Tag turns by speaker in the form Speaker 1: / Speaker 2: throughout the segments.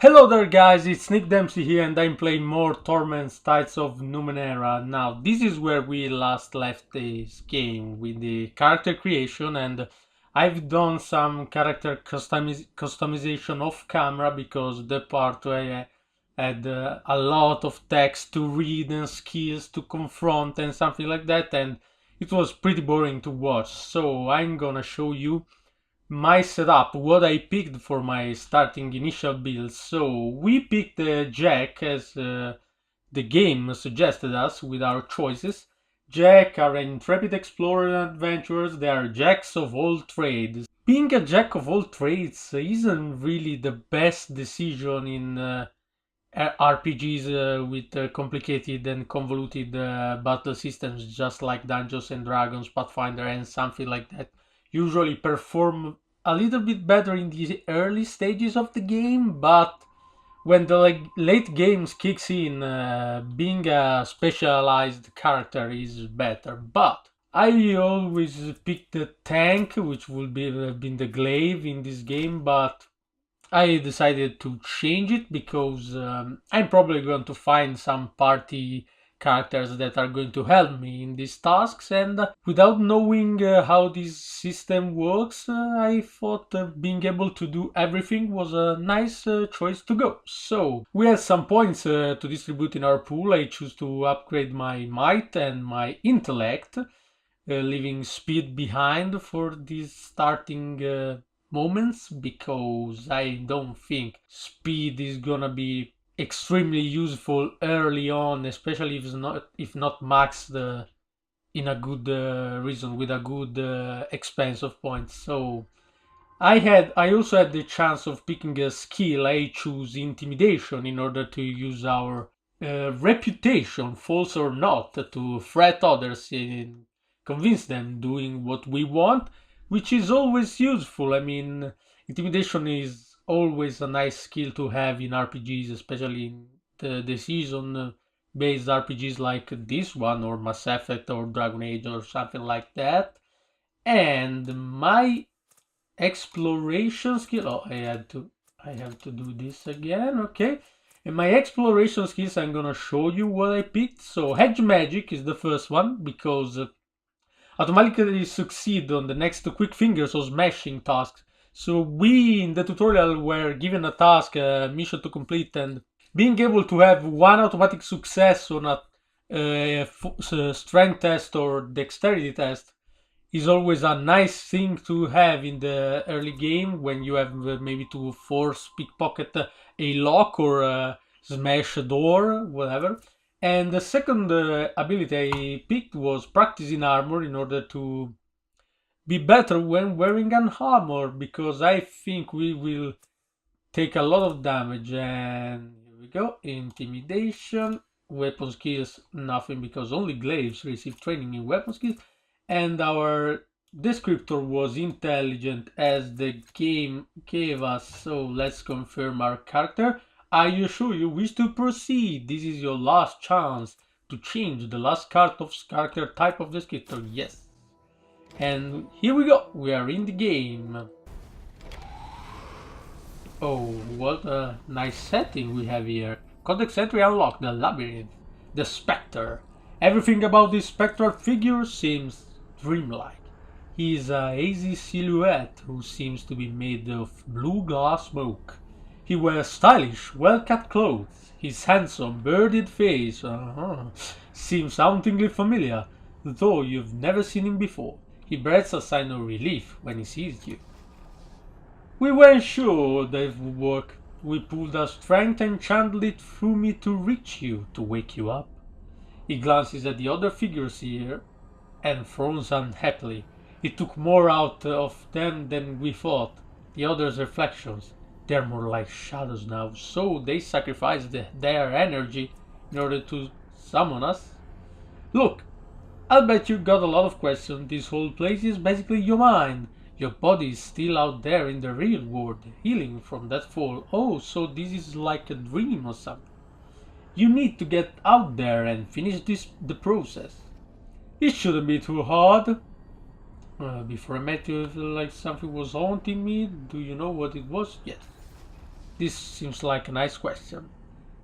Speaker 1: Hello there guys, it's Nick Dempsey here and I'm playing more Torment Tides of Numenera. Now, this is where we last left this game with the character creation, and I've done some character customization off camera because the part where I had a lot of text to read and skills to confront and something like that, and it was pretty boring to watch. So I'm gonna show you my setup, what I picked for my starting initial build. So we picked Jack as the game suggested us with our choices. Jack are intrepid explorers and adventurers. They are jacks of all trades. Being a jack of all trades isn't really the best decision in RPGs with complicated and convoluted battle systems, just like Dungeons and Dragons, Pathfinder, and something like that. Usually perform a little bit better in the early stages of the game, but when the late games kicks in, being a specialized character is better. But I always pick the tank, which would be have been the glaive in this game, but I decided to change it because I'm probably going to find some party characters that are going to help me in these tasks, and without knowing how this system works, I thought being able to do everything was a nice choice to go. So we have some points to distribute in our pool. I choose to upgrade my might and my intellect, leaving speed behind for these starting moments, because I don't think speed is gonna be extremely useful early on, especially if not maxed in a good reason with a good expense of points. So I also had the chance of picking a skill. I choose intimidation in order to use our reputation, false or not, to threat others and convince them doing what we want, which is always useful. I mean, intimidation is always a nice skill to have in RPGs, especially in the decision based RPGs like this one, or Mass Effect, or Dragon Age, or something like that. And my exploration skill, oh, I have to do this again. Okay. In my exploration skills, I'm gonna show you what I picked. So hedge magic is the first one, because automatically succeed on the next quick fingers or smashing tasks. So we in the tutorial were given a task, a mission to complete, and being able to have one automatic success on a strength test or dexterity test is always a nice thing to have in the early game, when you have maybe to force pickpocket a lock or smash a door, whatever. And the second ability I picked was practice in armor, in order to be better when wearing an armor, because I think we will take a lot of damage. And here we go, intimidation, weapon skills, nothing, because only glaives receive training in weapon skills. And our descriptor was intelligent, as the game gave us. So let's confirm our character. Are you sure you wish to proceed? This is your last chance to change the last card of character type of descriptor. Yes. And here we go, we are in the game. Oh, what a nice setting we have here. Codex entry unlocked, the labyrinth, the spectre. Everything about this spectral figure seems dreamlike. He is a hazy silhouette who seems to be made of blue glass smoke. He wears stylish, well-cut clothes. His handsome, bearded face seems hauntingly familiar, though you've never seen him before. He breathes a sign of relief when he sees you. We weren't sure that would work. We pulled our strength and channeled it through me to reach you, to wake you up. He glances at the other figures here and frowns unhappily. It took more out of them than we thought. The others' reflections, they're more like shadows now, so they sacrificed their energy in order to summon us. Look, I'll bet you got a lot of questions. This whole place is basically your mind. Your body is still out there in the real world, healing from that fall. Oh, so this is like a dream or something. You need to get out there and finish the process. It shouldn't be too hard. Before I met you, I felt like something was haunting me. Do you know what it was? Yes. This seems like a nice question.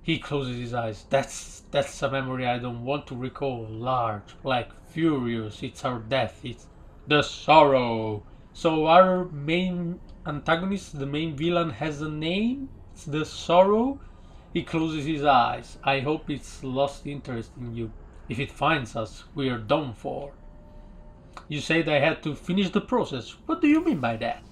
Speaker 1: He closes his eyes. That's a memory I don't want to recall. Large, black, furious. It's our death. It's the sorrow. So our main antagonist, the main villain, has a name. It's the sorrow. He closes his eyes. I hope it's lost interest in you. If it finds us, we are done for. You said I had to finish the process. What do you mean by that?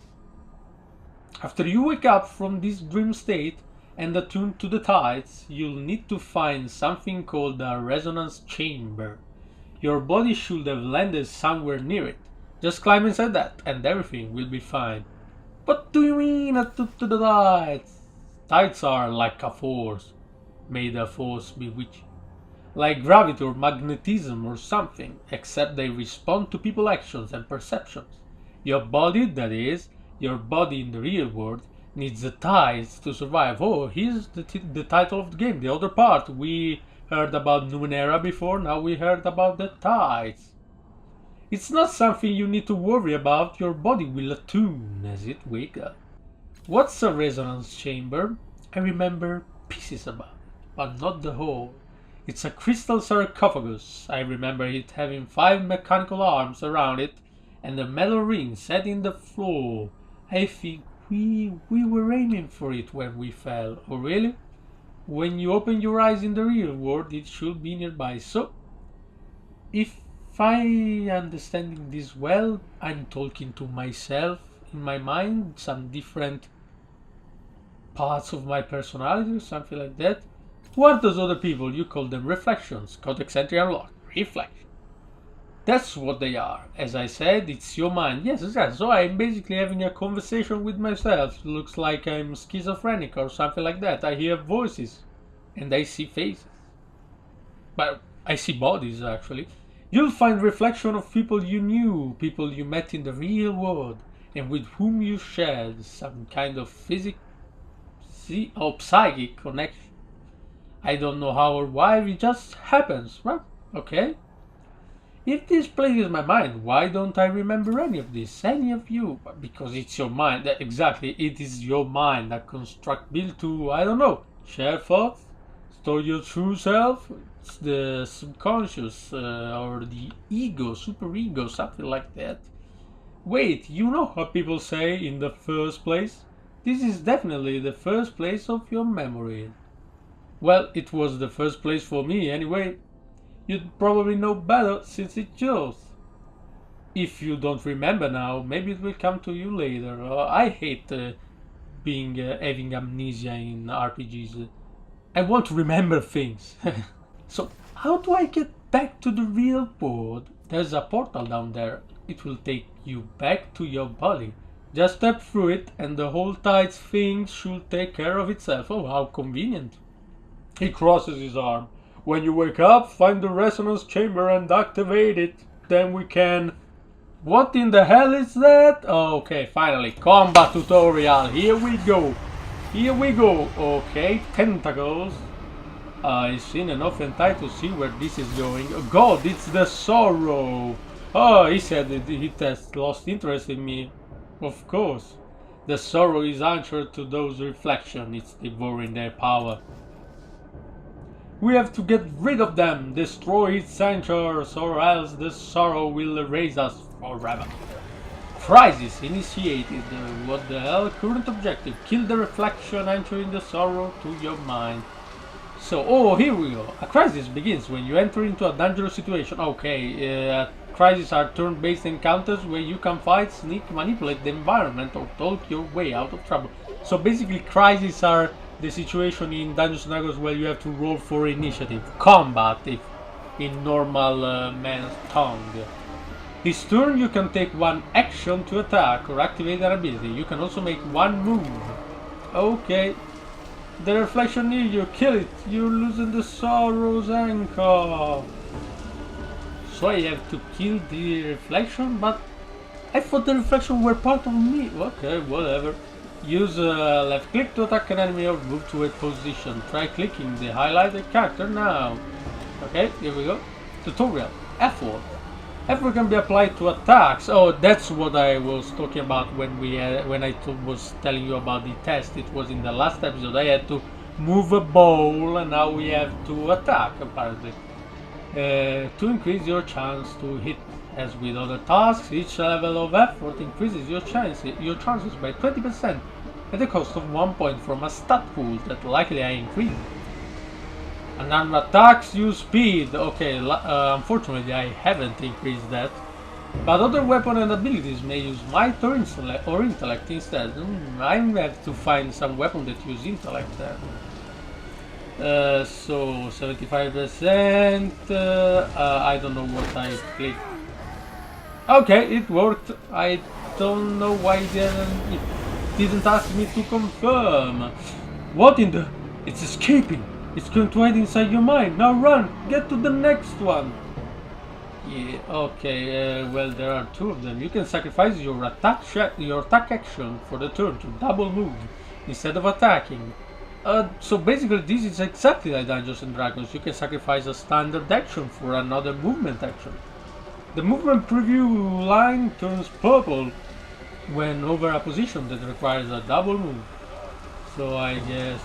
Speaker 1: After you wake up from this dream state and attune to the tides, you'll need to find something called a resonance chamber. Your body should have landed somewhere near it. Just climb inside that and everything will be fine. What do you mean attune to the tides? Tides are like a force. May the force be with you. Like gravity or magnetism or something, except they respond to people's actions and perceptions. Your body, that is, your body in the real world, needs the tides to survive. Oh, here's the title of the game, the other part. We heard about Numenera before, now we heard about the tides. It's not something you need to worry about, your body will attune as it wakes up. What's a resonance chamber? I remember pieces about it, but not the whole. It's a crystal sarcophagus. I remember it having 5 mechanical arms around it and a metal ring set in the floor. I think we were aiming for it when we fell. Oh really? When you open your eyes in the real world, it should be nearby. So, if I understanding this well, I'm talking to myself in my mind, some different parts of my personality or something like that. Who are those other people? You call them reflections. Codex entry unlocked. Reflection. That's what they are. As I said, it's your mind. Yes, exactly. So I'm basically having a conversation with myself. Looks like I'm schizophrenic or something like that. I hear voices and I see faces. But I see bodies actually. You'll find reflection of people you knew, people you met in the real world, and with whom you shared some kind of psychic connection. I don't know how or why, it just happens, right? Okay. If this plagues my mind, why don't I remember any of this, any of you? Because it's your mind, exactly, it is your mind that construct built to, I don't know, share thoughts, store your true self, it's the subconscious, or the ego, super ego, something like that. Wait, you know how people say in the first place? This is definitely the first place of your memory. Well, it was the first place for me anyway. You'd probably know better since it's yours. If you don't remember now, maybe it will come to you later. I hate having amnesia in RPGs. I want to remember things. So, how do I get back to the real world? There's a portal down there. It will take you back to your body. Just step through it and the whole tides thing should take care of itself. Oh, how convenient. He crosses his arm. When you wake up, find the resonance chamber and activate it. Then we can... What in the hell is that? Okay, finally. Combat tutorial. Here we go. Here we go. Okay, tentacles. I've seen enough hentai to see where this is going. Oh god, it's the sorrow. Oh, he said that he has lost interest in me. Of course. The sorrow is answered to those reflections. It's devouring their power. We have to get rid of them, destroy its sanctuaries, or else the sorrow will erase us forever. Crisis initiated. What the hell? Current objective. Kill the reflection, entering the sorrow to your mind. So, oh, here we go. A crisis begins when you enter into a dangerous situation. Okay, crises are turn-based encounters where you can fight, sneak, manipulate the environment, or talk your way out of trouble. So basically, crises are the situation in Dungeons & Dragons where you have to roll for initiative. Combat, if in normal man's tongue. This turn you can take one action to attack or activate an ability. You can also make one move. Okay. The reflection near you, kill it. You're losing the sorrow's anchor. So I have to kill the reflection, but I thought the reflection were part of me. Okay, whatever. Use left click to attack an enemy or move to a position. Try clicking the highlighted character now. Okay, here we go. Tutorial. Effort. Effort can be applied to attacks. Oh, that's what I was talking about when I was telling you about the test. It was in the last episode. I had to move a ball, and now we have to attack apparently. To increase your chance to hit. As with other tasks, each level of effort increases your chances by 20% at the cost of 1 point from a stat pool that likely I increased. Unarmed attacks use speed. Okay, unfortunately I haven't increased that. But other weapons and abilities may use might or intellect instead. I have to find some weapon that use intellect then. So 75%. I don't know what I clicked. Okay, it worked. I don't know why it didn't ask me to confirm. What in the... It's escaping. It's going to hide inside your mind. Now run. Get to the next one. Yeah, okay. Well, there are two of them. You can sacrifice your attack action for the turn to double move instead of attacking. So basically this is exactly like Dungeons and Dragons. You can sacrifice a standard action for another movement action. The movement preview line turns purple when over a position that requires a double move. So I guess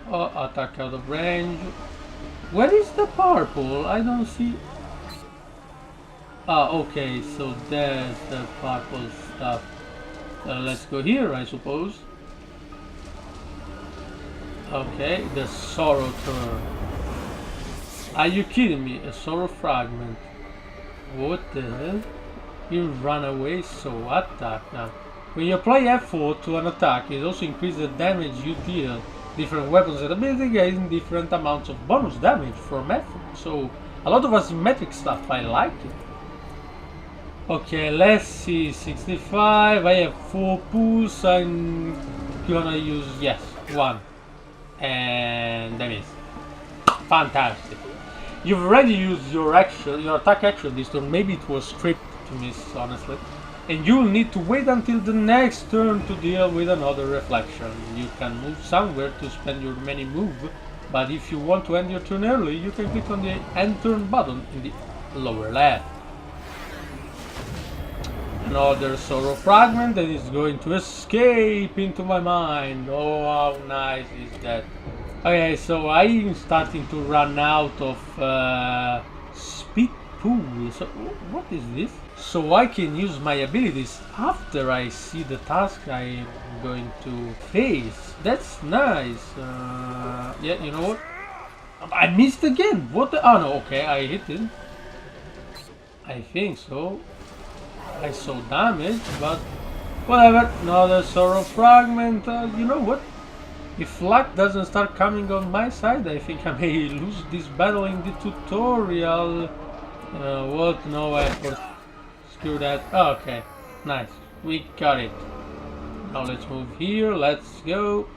Speaker 1: attack out of range. Where is the purple? I don't see. Ah, okay, so there's the purple stuff. Let's go here, I suppose. Okay, the sorrow turn. Are you kidding me? A sorrow fragment. What the hell? You run away, so attack now. When you apply effort to an attack, it also increases the damage you deal. Different weapons and abilities gain different amounts of bonus damage from effort. So, a lot of asymmetric stuff, I like it. Okay, let's see, 65, I have 4 pulls, I'm gonna use, yes, 1. And that is fantastic. You've already used your attack action this turn. Maybe it was stripped to miss, honestly. And you'll need to wait until the next turn to deal with another reflection. You can move somewhere to spend your remaining move, but if you want to end your turn early, you can click on the end turn button in the lower left. Another sorrow fragment that is going to escape into my mind. Oh, how nice is that? Okay, so I'm starting to run out of speed pool. So what is this? So I can use my abilities after I see the task I'm going to face. That's nice. Yeah, you know what? I missed again. What the? Oh no, okay, I hit it. I think so. I saw damage, but whatever. Another sorrow fragment. You know what? If luck doesn't start coming on my side, I think I may lose this battle in the tutorial. What? No effort. Screw that. Oh, okay, nice. We got it. Now let's move here. Let's go.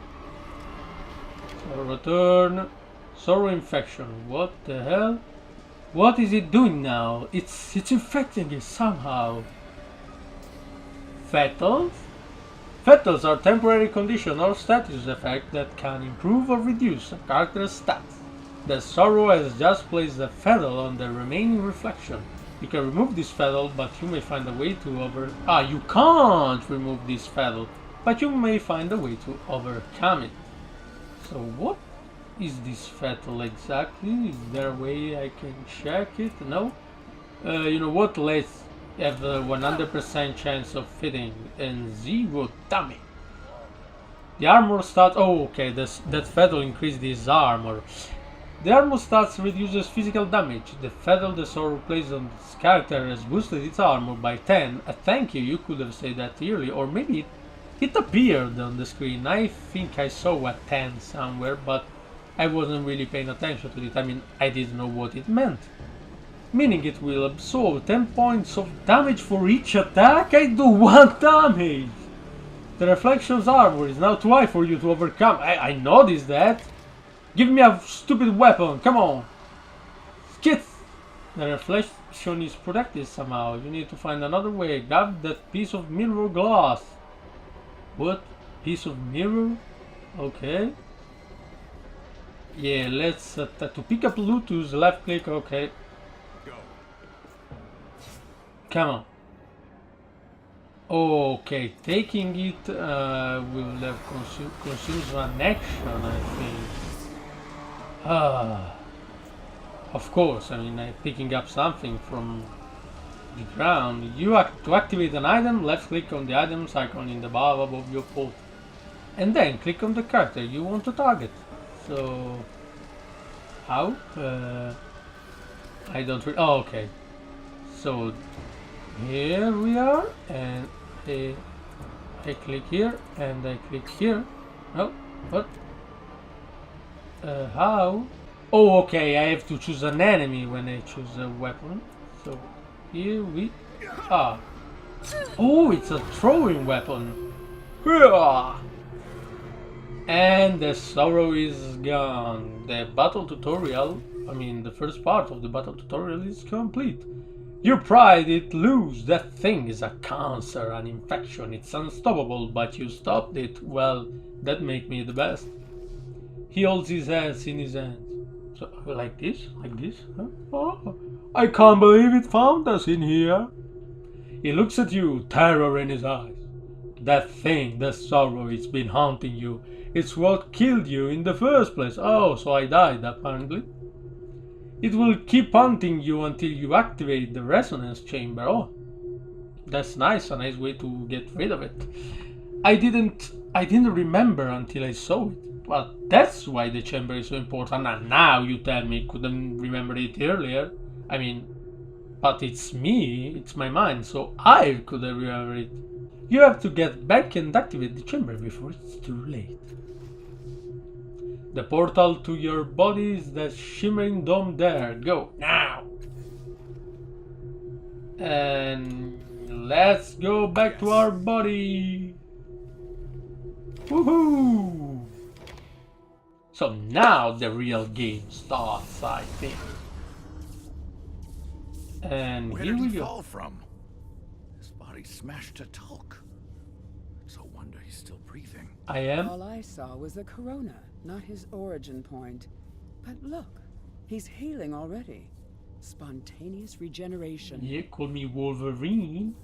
Speaker 1: Sorrow turn. Sorrow infection. What the hell? What is it doing now? It's infecting it somehow. Fatals? Fatals are temporary condition or status effect that can improve or reduce a character's stats. The sorrow has just placed a fatal on the remaining reflection. You can remove this fatal, but you may find a way to you can't remove this fatal, but you may find a way to overcome it. So what is this fatal exactly? Is there a way I can check it? No? You know what? Let's have a 100% chance of fitting and 0 damage. The armor stats. Oh, okay. That fatal increased his armor. The armor stats reduces physical damage. The fatal the sorrow placed on this character has boosted its armor by 10. Thank you. You could have said that earlier, or maybe it appeared on the screen. I think I saw a 10 somewhere, but I wasn't really paying attention to it. I mean, I didn't know what it meant. Meaning it will absorb 10 points of damage for each attack. I do 1 damage. The reflection's armor is now too high for you to overcome. I noticed that. Give me a stupid weapon. Come on. Skit. The reflection is protected somehow. You need to find another way. Grab that piece of mirror glass. What? Piece of mirror? Okay. Yeah, let's to pick up loot, use left click. Okay. Come on. Okay, taking it will have consumes an action, I think. Ah, of course, I mean, picking up something from the ground. To activate an item, left click on the items icon in the bar above your port. And then click on the character you want to target. So, how? I don't oh, okay. So, here we are, and I click here, and I click here. Oh, what? How? Oh, okay, I have to choose an enemy when I choose a weapon. So, here we are. Oh, it's a throwing weapon. And the sorrow is gone. The battle tutorial, the first part of the battle tutorial is complete. You pried it loose. That thing is a cancer, an infection. It's unstoppable, but you stopped it. Well, that makes me the best. He holds his hands in his hands. So, like this? Like this? Huh? Oh, I can't believe it found us in here. He looks at you, terror in his eyes. That thing, the sorrow, it's been haunting you. It's what killed you in the first place. Oh, so I died, apparently. It will keep haunting you until you activate the resonance chamber. Oh, that's nice, a nice way to get rid of it. I didn't remember until I saw it. But that's why the chamber is so important. And now you tell me couldn't remember it earlier. But it's me, it's my mind, so I could remember it. You have to get back and activate the chamber before it's too late. The portal to your body is that shimmering dome there. Go, now! And let's go back to our body! Woohoo! So now the real game starts, I think. And
Speaker 2: where
Speaker 1: here
Speaker 2: did
Speaker 1: we
Speaker 2: he
Speaker 1: go.
Speaker 2: fall from? His body smashed to talc. It's a wonder he's still breathing.
Speaker 1: I am.
Speaker 3: All I saw was the corona, not his origin point. But look, he's healing already. Spontaneous regeneration.
Speaker 1: Yeah, call me Wolverine.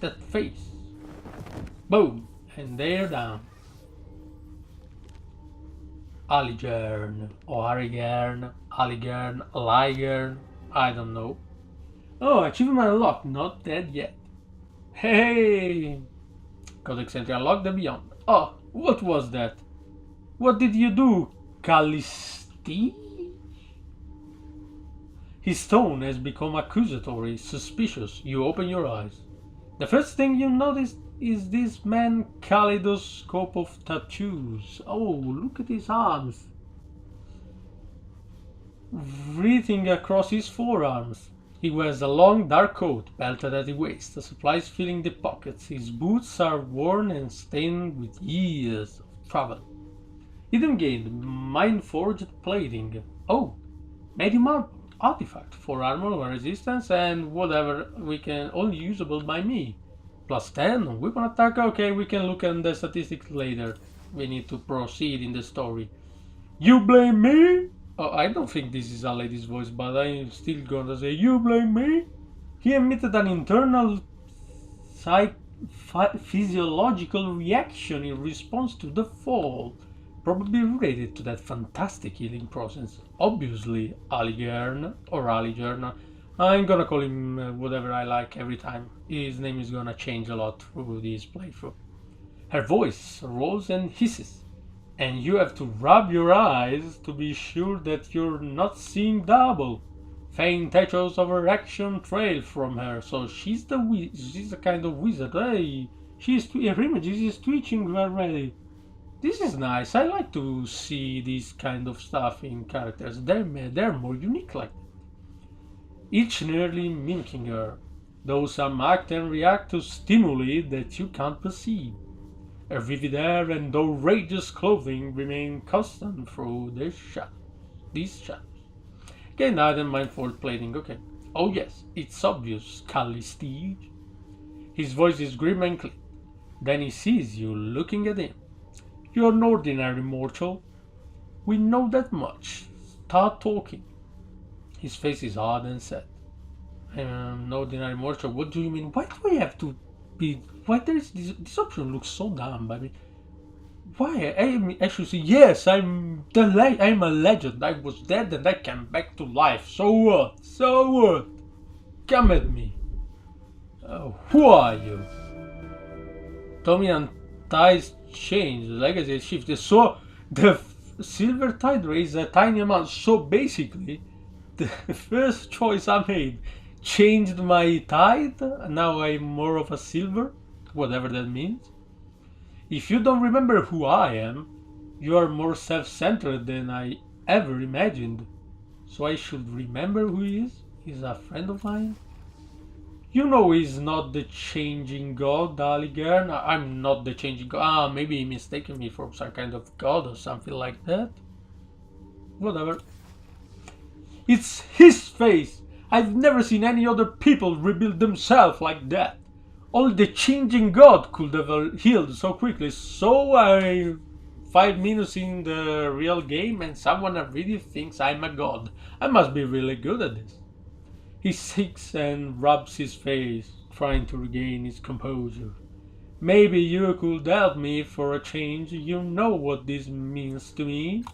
Speaker 1: That face. Boom. And they're down. Aligern, or Arigern, Aligern, Ligern, I don't know. Oh, achievement unlocked, not dead yet. Hey! Codex entry unlocked the beyond. Oh, what was that? What did you do, Kalisti? His tone has become accusatory, suspicious. You open your eyes. The first thing you notice is this man's kaleidoscope of tattoos. Oh, look at his arms. Wreathing across his forearms. He wears a long dark coat, belted at the waist, the supplies filling the pockets. His boots are worn and stained with years of travel. Hidden gained mind-forged plating. Oh, medium artifact for armor resistance and whatever only usable by me. Plus 10 on weapon attack. Okay, we can look at the statistics later. We need to proceed in the story. You blame me? Oh, I don't think this is a lady's voice, but I'm still gonna say, you blame me? He emitted an internal physiological reaction in response to the fall, probably related to that fantastic healing process. Obviously, Aligern or Aligern. I'm gonna call him whatever I like every time. His name is gonna change a lot through this playthrough. Her voice rolls and hisses, and you have to rub your eyes to be sure that you're not seeing double. Faint echoes of her action trail from her, so she's a kind of wizard. Hey, her image is twitching already. This is nice. I like to see this kind of stuff in characters. They're more unique like that. Each nearly mimicking her, though some act and react to stimuli that you can't perceive. Her vivid hair and outrageous clothing remain constant through these shadows. Gain item mindful plating, okay. Oh yes, it's obvious, Kalisti. His voice is grim and clear. Then he sees you looking at him. You're an ordinary mortal. We know that much. Start talking. His face is odd and sad. I am an ordinary mortal. What do you mean? Why do I have to be? Why there is this option looks so dumb. I mean, why I should say yes? I'm a legend. I was dead and I came back to life. So what? So what? Come at me. Who are you? Dominant ties change. Legacy shifted. So the silver tide raised a tiny amount. So basically, the first choice I made changed my tide. Now I'm more of a silver, whatever that means. If you don't remember who I am, you are more self-centered than I ever imagined. So I should remember who he is? He's a friend of mine? You know he's not the changing god, Aligarn. I'm not the changing god. Ah, maybe he mistaken me for some kind of god or something like that. Whatever. It's his face! I've never seen any other people rebuild themselves like that. Only the changing god could have healed so quickly. So 5 minutes in the real game and someone really thinks I'm a god. I must be really good at this. He sits and rubs his face, trying to regain his composure. Maybe you could help me for a change. You know what this means to me.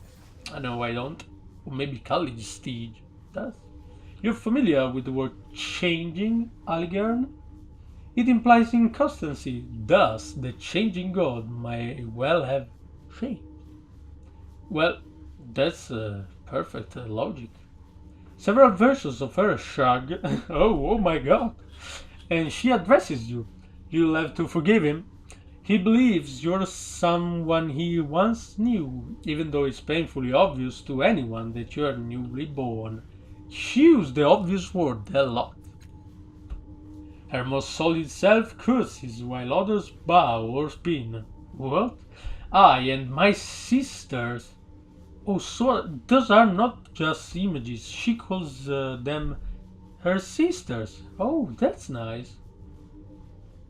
Speaker 1: I know I don't. Or maybe Kalisti does. You're familiar with the word changing, Aligarn? It implies inconstancy. Thus, the changing god may well have changed. Well, that's perfect logic. Several versions of her shrug. Oh my god. And she addresses you. You'll have to forgive him. He believes you're someone he once knew, even though it's painfully obvious to anyone that you're newly born. She used the obvious word a lot. Her most solid self curses while others bow or spin. What? I and my sisters. Oh, so those are not just images. She calls them her sisters. Oh, that's nice.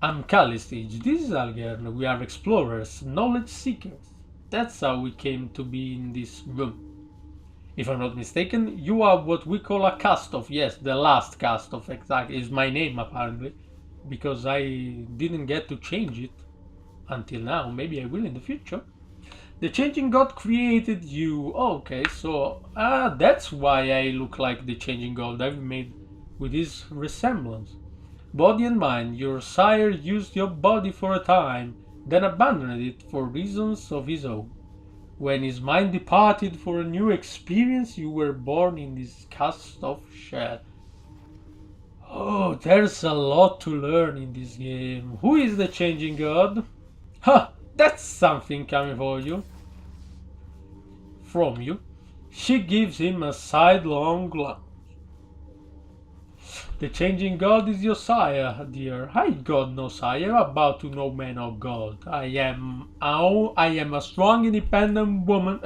Speaker 1: I'm Kalisti. This is Algern. We are explorers, knowledge seekers. That's how we came to be in this room. If I'm not mistaken, you are what we call a cast of. Yes, the last cast of exactly is my name apparently, because I didn't get to change it until now. Maybe I will in the future. The changing god created you. Okay, so that's why I look like the changing god I've made with his resemblance. Body and mind, your sire used your body for a time, then abandoned it for reasons of his own. When his mind departed for a new experience, you were born in this cast of shell. Oh, there's a lot to learn in this game. Who is the changing god? Ha! That's something coming for you. From you. She gives him a sidelong glance. The changing god is your sire, dear. I got no sire, about to no man or god. I am a strong, independent woman.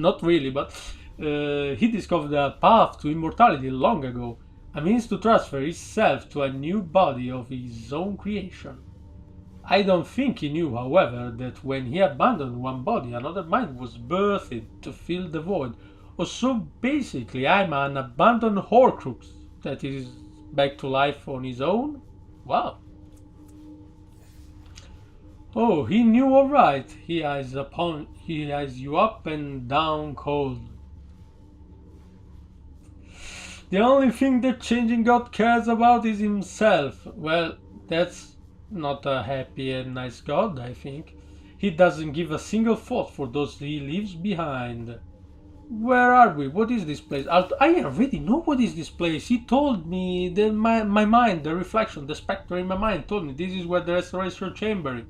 Speaker 1: Not really, but he discovered a path to immortality long ago. A means to transfer himself to a new body of his own creation. I don't think he knew, however, that when he abandoned one body, another mind was birthed to fill the void. Oh, so basically, I'm an abandoned Horcrux that is back to life on his own? Wow. Oh, he knew alright. He eyes you up and down cold. The only thing the changing god cares about is himself. Well, that's not a happy and nice god, I think. He doesn't give a single thought for those he leaves behind. Where are we? What is this place? I already know what is this place. He told me that my mind, the reflection, the spectre in my mind told me this is where the restoration chamber is.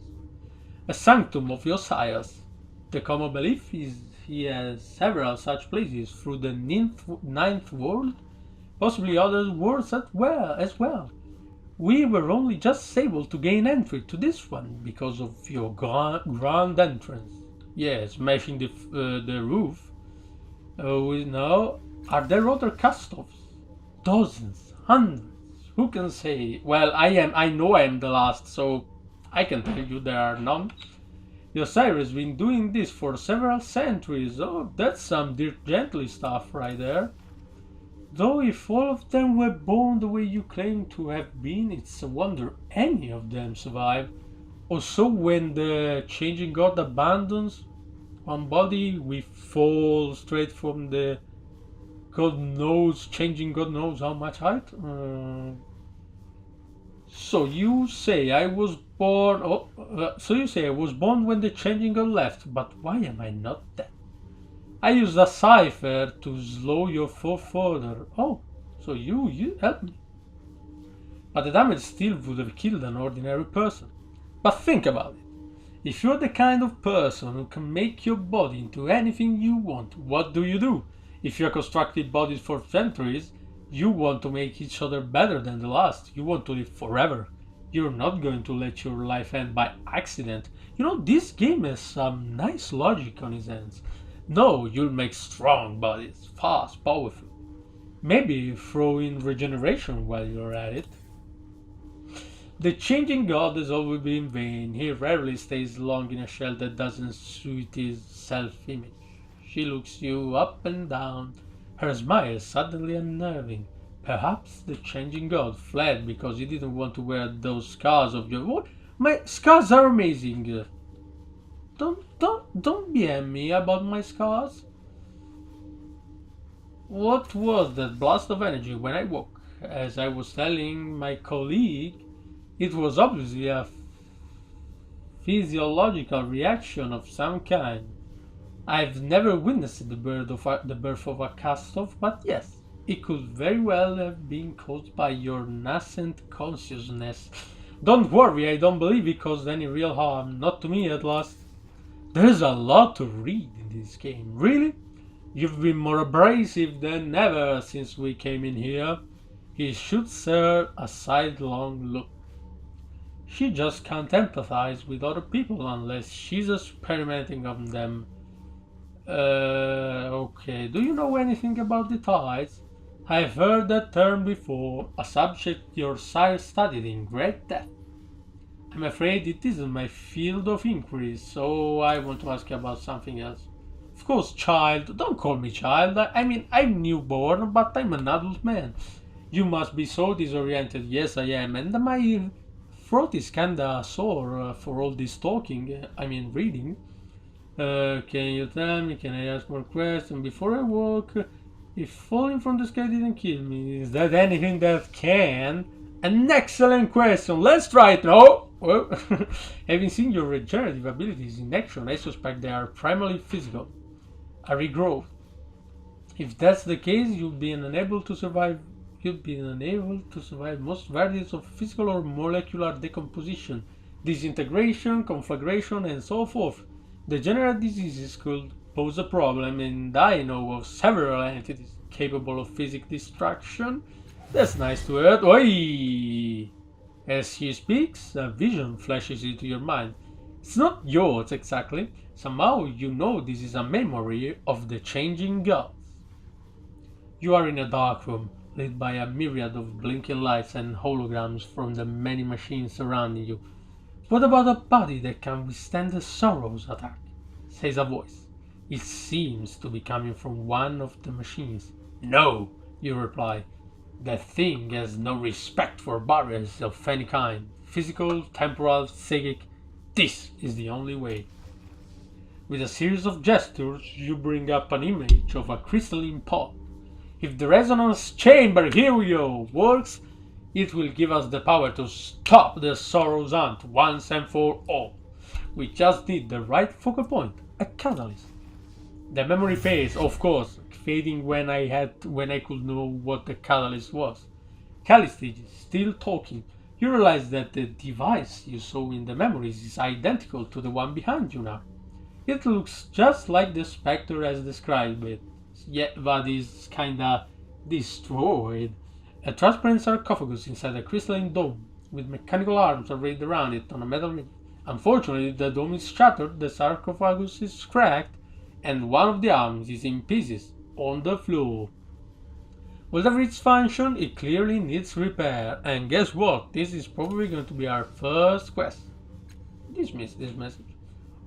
Speaker 1: A sanctum of your sires. The common belief is he has several such places through the ninth world, possibly other worlds as well. We were only just able to gain entry to this one because of your grand entrance. Yes, smashing the roof. We know. Are there other cast-offs? Dozens, hundreds. Who can say? Well, I know I am the last, so I can tell you there are none. The Osiris has been doing this for several centuries. Oh, that's some Dirk Gently stuff right there. Though if all of them were born the way you claim to have been, it's a wonder any of them survive. Also, when the changing god abandons one body, we fall straight from the changing god knows how much height. So you say I was born. So you say I was born when the changing god left, but why am I not dead? I used a cipher to slow your fall further. Oh, so you helped me. But the damage still would have killed an ordinary person. But think about it. If you're the kind of person who can make your body into anything you want, what do? If you have constructed bodies for centuries, you want to make each other better than the last. You want to live forever. You're not going to let your life end by accident. You know, this game has some nice logic on its ends. No, you'll make strong bodies, fast, powerful. Maybe throw in regeneration while you're at it. The changing god has always been vain. He rarely stays long in a shell that doesn't suit his self-image. She looks you up and down, her smile suddenly unnerving. Perhaps the changing god fled because he didn't want to wear those scars of yours. What? My scars are amazing. Don't BM me about my scars. What was that blast of energy when I woke? As I was telling my colleague, it was obviously a physiological reaction of some kind. I've never witnessed the birth of a cast-off, but yes, it could very well have been caused by your nascent consciousness. Don't worry, I don't believe it caused any real harm, not to me at least. There's a lot to read in this game, really? You've been more abrasive than ever since we came in here. He shoots her a sidelong look. She just can't empathize with other people unless she's experimenting on them. Okay. Do you know anything about the tides? I've heard that term before, a subject your sire studied in great depth. I'm afraid it isn't my field of inquiry, so I want to ask you about something else. Of course, child. Don't call me child. I mean, I'm newborn, but I'm an adult man. You must be so disoriented. Yes, I am, and my throat is kinda sore for all this talking. Reading. Can you tell me? Can I ask more questions before I walk? If falling from the sky didn't kill me, is that anything that can? An excellent question. Let's try it now. Well, having seen your regenerative abilities in action, I suspect they are primarily physical. A regrowth. If that's the case, you'll be unable to survive most varieties of physical or molecular decomposition, disintegration, conflagration, and so forth. Degenerate diseases could pose a problem, and I know of several entities capable of physical destruction. That's nice to hear. Oi! As he speaks, a vision flashes into your mind. It's not yours exactly. Somehow you know this is a memory of the changing gods. You are in a dark room, lit by a myriad of blinking lights and holograms from the many machines surrounding you. What about a body that can withstand the sorrow's attack? Says a voice. It seems to be coming from one of the machines. No, you reply. That thing has no respect for barriers of any kind. Physical, temporal, psychic. This is the only way. With a series of gestures, you bring up an image of a crystalline pod. If the resonance chamber, here we go, works, it will give us the power to stop the sorrow's hunt once and for all. We just need the right focal point, a catalyst. The memory fades, of course, fading when I could know what the catalyst was. Kalisti is still talking. You realize that the device you saw in the memories is identical to the one behind you now. It looks just like the Spectre has described it, but is kinda destroyed. A transparent sarcophagus inside a crystalline dome, with mechanical arms arrayed around it on a metal rim. Unfortunately, the dome is shattered, the sarcophagus is cracked, and one of the arms is in pieces on the floor. Whatever its function, it clearly needs repair, and guess what? This is probably going to be our first quest. Dismiss this message.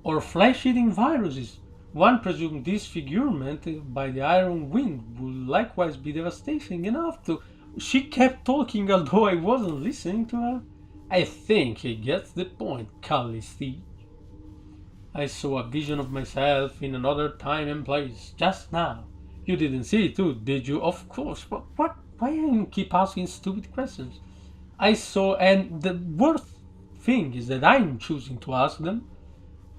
Speaker 1: Or flesh-eating viruses. One presumed disfigurement by the iron wind would likewise be devastating enough to... She kept talking although I wasn't listening to her. I think he gets the point, Kalisti. I saw a vision of myself in another time and place, just now. You didn't see it too, did you? Of course, but what? Why do you keep asking stupid questions? I saw, and the worst thing is that I'm choosing to ask them.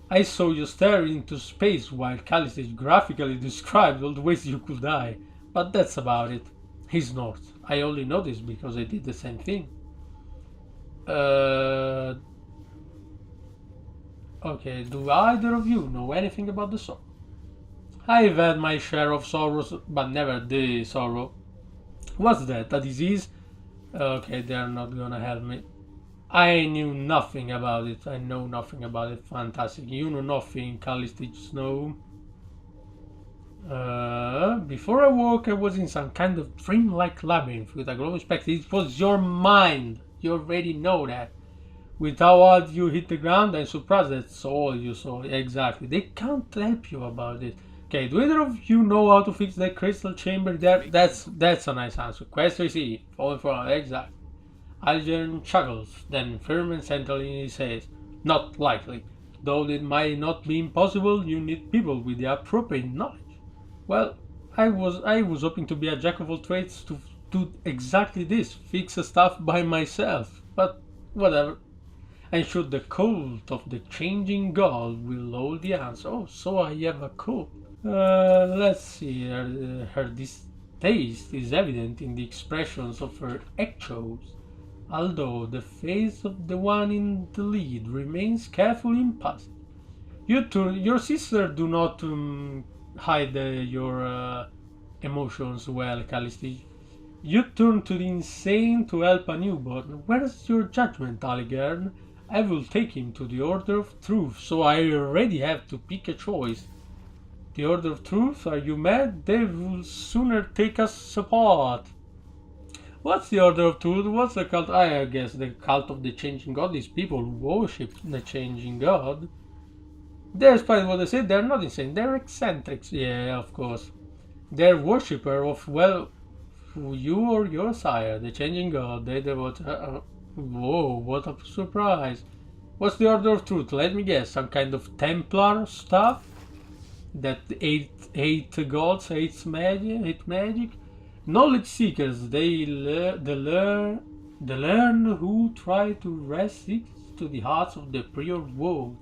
Speaker 1: I saw you stare into space while Kalisti graphically described all the ways you could die, but that's about it. He snorts. I only know this because I did the same thing. Okay, do either of you know anything about the sorrow? I've had my share of sorrows, but never the sorrow. What's that, a disease? Okay, they're not gonna help me. I knew nothing about it. I know nothing about it. Fantastic. You know nothing, Kalisti Snow. Before I woke, I was in some kind of dreamlike labyrinth with a glowing spectre. It was your mind. You already know that. With how hard you hit the ground, I'm surprised that's all you saw. Exactly. They can't help you about it. Okay, do either of you know how to fix that crystal chamber there? That's a nice answer. Quest receipt. Falling for exactly. Algernon chuckles, then firm and centrally he says, not likely. Though it might not be impossible, you need people with the appropriate knowledge. Well, I was hoping to be a jack of all trades to do exactly this, fix stuff by myself. But whatever. I'm sure the cult of the changing god will hold the answer. Oh, so I have a cult. Let's see. Her distaste is evident in the expressions of her echoes, although the face of the one in the lead remains carefully impassive. Your sister do not hide your emotions well, Kalisti. You turn to the insane to help a newborn. Where's your judgment, Aligarn? I will take him to the Order of Truth, so I already have to pick a choice. The Order of Truth? Are you mad? They will sooner take us apart. What's the Order of Truth? What's the cult? I guess the cult of the changing god is people who worship the changing god. Despite what they say, they're not insane. They're eccentrics. Yeah, of course. They're worshipper of, well, you or your sire, the changing god. They devote... whoa, what a surprise. What's the Order of Truth? Let me guess. Some kind of Templar stuff? That hate gods, hate magic? Knowledge seekers, they learn who try to wrest it to the hearts of the prior world.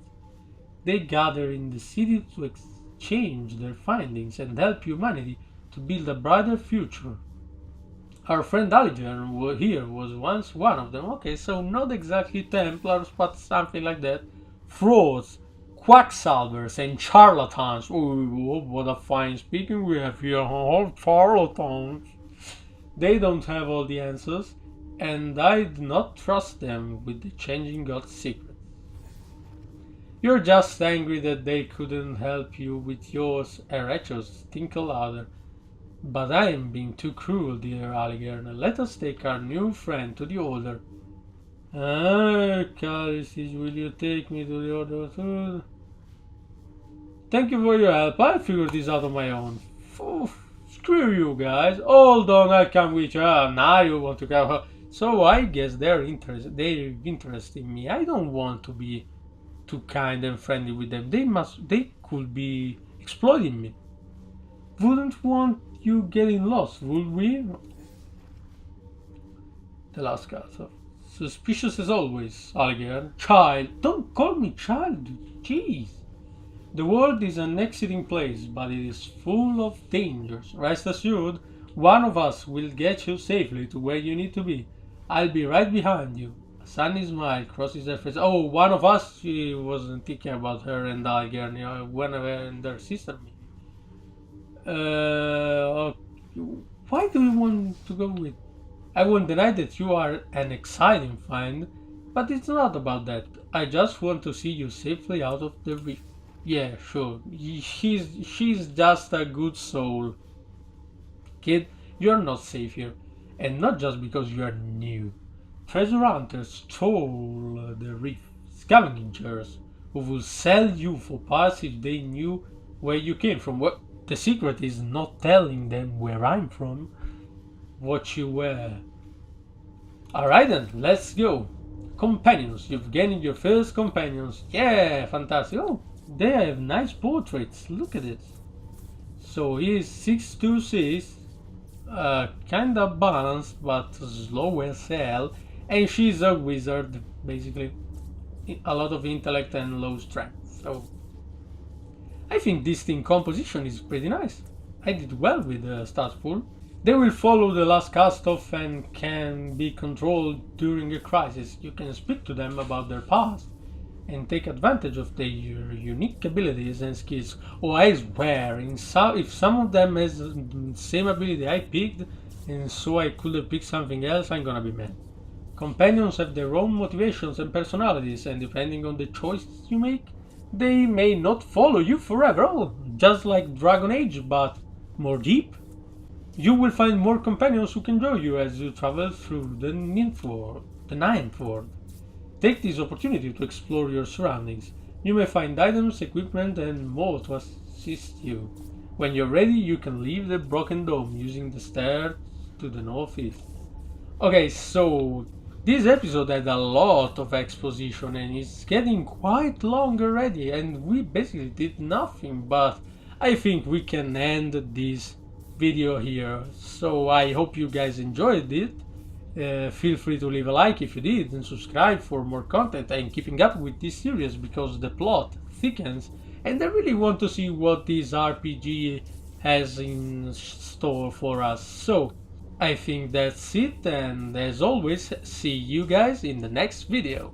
Speaker 1: They gather in the city to exchange their findings and help humanity to build a brighter future. Our friend Aliger here was once one of them. Okay, so not exactly Templars, but something like that. Frauds, quacksalvers, and charlatans. Oh, what a fine speaking we have here. Oh, charlatans. They don't have all the answers, and I do not trust them with the changing God's secret. You're just angry that they couldn't help you with yours, Erechos. Think louder. But I am being too cruel, dear Aligarn. Let us take our new friend to the Order. Kalisti, will you take me to the Order too? Thank you for your help. I figured this out on my own. Screw you guys. Hold on, I'll come with you. Now you want to come. So I guess they're interested in me. I don't want to be too kind and friendly with them. They could be exploiting me. Wouldn't want you getting lost, would we? The last card. Suspicious as always, Alligator. Child. Don't call me child. Jeez. The world is an exciting place, but it is full of dangers. Rest assured, one of us will get you safely to where you need to be. I'll be right behind you. A sunny smile crosses her face. Oh, one of us? She wasn't thinking about her and Alligator, one of her and their sister. Why do you want to go with? I won't deny that you are an exciting find, but it's not about that. I just want to see you safely out of the reef. Yeah, sure. She's just a good soul. Kid, you're not safe here. And not just because you are new. Treasure hunters stole the reef. Scavengers who will sell you for parts if they knew where you came from. What the secret is not telling them where I'm from, what you were. Alright then, let's go. Companions, you've gained your first companions. Yeah, fantastic. Oh, they have nice portraits, look at it. So he's 626, kinda balanced but slow as hell, and she's a wizard, basically. A lot of intellect and low strength. So I think this team composition is pretty nice. I did well with the stat pool. They will follow the last cast off and can be controlled during a crisis. You can speak to them about their past and take advantage of their unique abilities and skills. Oh, I swear, if some of them has the same ability I picked, and so I could have picked something else, I'm gonna be mad. Companions have their own motivations and personalities, and depending on the choices you make, they may not follow you forever. Oh, just like Dragon Age, but more deep. You will find more companions who can join you as you travel through the Ninth World. Take this opportunity to explore your surroundings. You may find items, equipment, and more to assist you. When you're ready, you can leave the Broken Dome using the stairs to the northeast. Okay, so this episode had a lot of exposition and it's getting quite long already, and we basically did nothing, but I think we can end this video here. So I hope you guys enjoyed it. Feel free to leave a like if you did and subscribe for more content and keeping up with this series because the plot thickens and I really want to see what this RPG has in store for us. So I think that's it, and as always, see you guys in the next video.